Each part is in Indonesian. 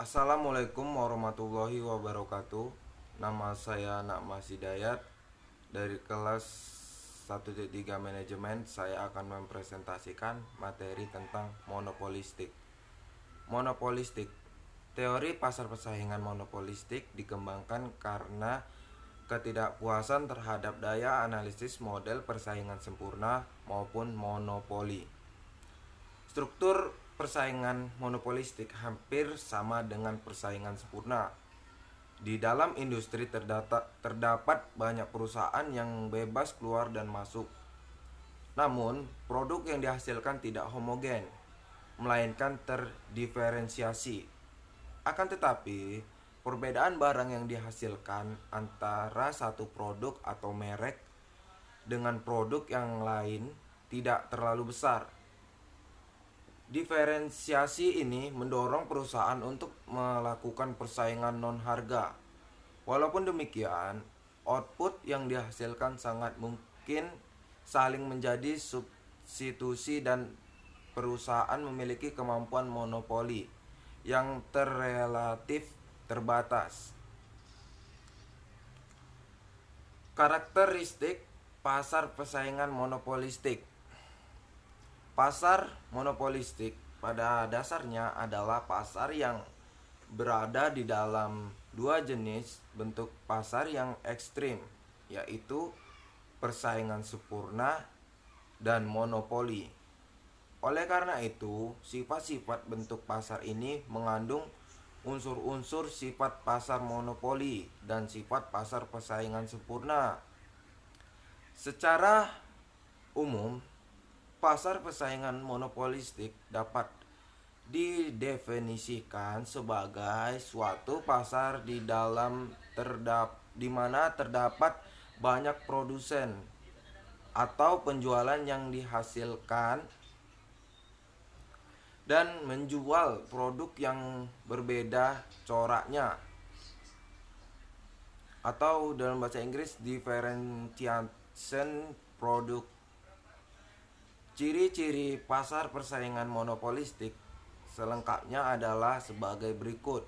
Assalamualaikum warahmatullahi wabarakatuh. Nama saya Nakmas Hidayat dari kelas 1.3 Manajemen. Saya akan mempresentasikan materi tentang monopolistik. Monopolistik. Teori pasar persaingan monopolistik dikembangkan karena ketidakpuasan terhadap daya analisis model persaingan sempurna maupun monopoli. Struktur persaingan monopolistik hampir sama dengan persaingan sempurna. Di dalam industri terdapat banyak perusahaan yang bebas keluar dan masuk. Namun, produk yang dihasilkan tidak homogen, melainkan terdiferensiasi. Akan tetapi, perbedaan barang yang dihasilkan antara satu produk atau merek dengan produk yang lain tidak terlalu besar. Diferensiasi ini mendorong perusahaan untuk melakukan persaingan non-harga. Walaupun demikian, output yang dihasilkan sangat mungkin saling menjadi substitusi dan perusahaan memiliki kemampuan monopoli yang relatif terbatas. Karakteristik pasar persaingan monopolistik. Pasar monopolistik pada dasarnya adalah pasar yang berada di dalam dua jenis bentuk pasar yang ekstrim, yaitu persaingan sempurna dan monopoli. Oleh karena itu, sifat-sifat bentuk pasar ini mengandung unsur-unsur sifat pasar monopoli dan sifat pasar persaingan sempurna. Secara umum, pasar persaingan monopolistik dapat didefinisikan sebagai suatu pasar di mana terdapat banyak produsen atau penjualan yang dihasilkan dan menjual produk yang berbeda coraknya, atau dalam bahasa Inggris differentiation product. Ciri-ciri pasar persaingan monopolistik selengkapnya adalah sebagai berikut.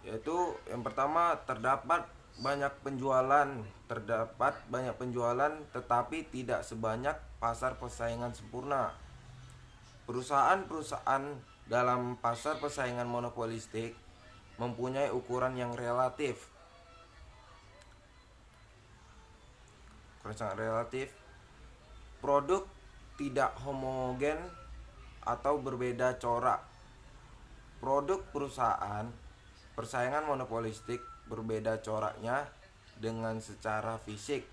Yaitu yang pertama, terdapat banyak penjualan tetapi tidak sebanyak pasar persaingan sempurna. Perusahaan-perusahaan dalam pasar persaingan monopolistik mempunyai ukuran yang relatif. Produk tidak homogen atau berbeda corak. Produk perusahaan persaingan monopolistik berbeda coraknya dengan secara fisik.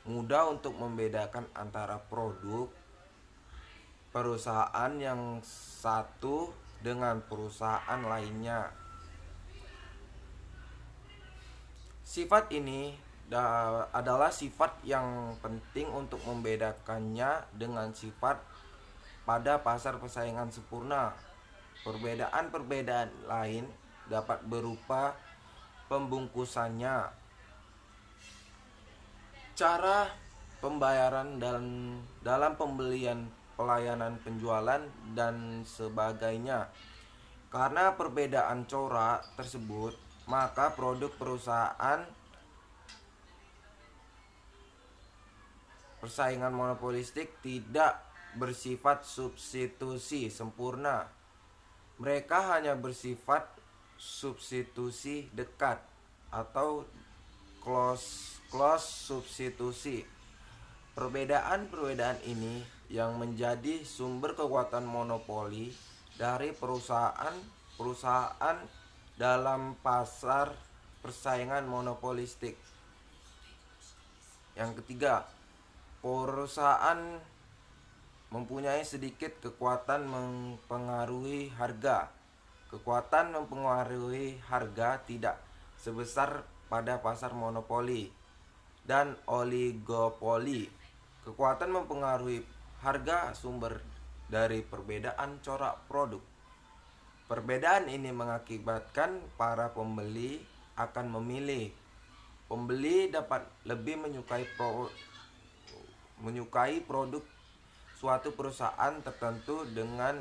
Mudah untuk membedakan antara produk perusahaan yang satu dengan perusahaan lainnya. Sifat ini adalah sifat yang penting untuk membedakannya dengan sifat pada pasar persaingan sempurna. Perbedaan-perbedaan lain dapat berupa pembungkusannya, cara pembayaran dalam pembelian, pelayanan penjualan, dan sebagainya. Karena perbedaan corak tersebut, maka produk perusahaan persaingan monopolistik tidak bersifat substitusi sempurna. Mereka hanya bersifat substitusi dekat atau close substitusi. Perbedaan-perbedaan ini yang menjadi sumber kekuatan monopoli dari perusahaan dalam pasar persaingan monopolistik. Yang ketiga, perusahaan mempunyai sedikit kekuatan mempengaruhi harga. Kekuatan mempengaruhi harga tidak sebesar pada pasar monopoli dan oligopoli. Kekuatan mempengaruhi harga sumber dari perbedaan corak produk. Perbedaan ini mengakibatkan para pembeli akan memilih. Pembeli dapat lebih menyukai produk suatu perusahaan tertentu dengan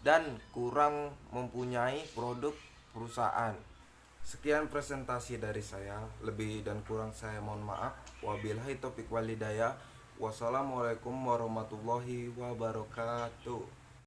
dan kurang mempunyai produk perusahaan. Sekian presentasi dari saya, lebih dan kurang saya mohon maaf. Wabillahi taufik walhidayah. Wassalamualaikum warahmatullahi wabarakatuh.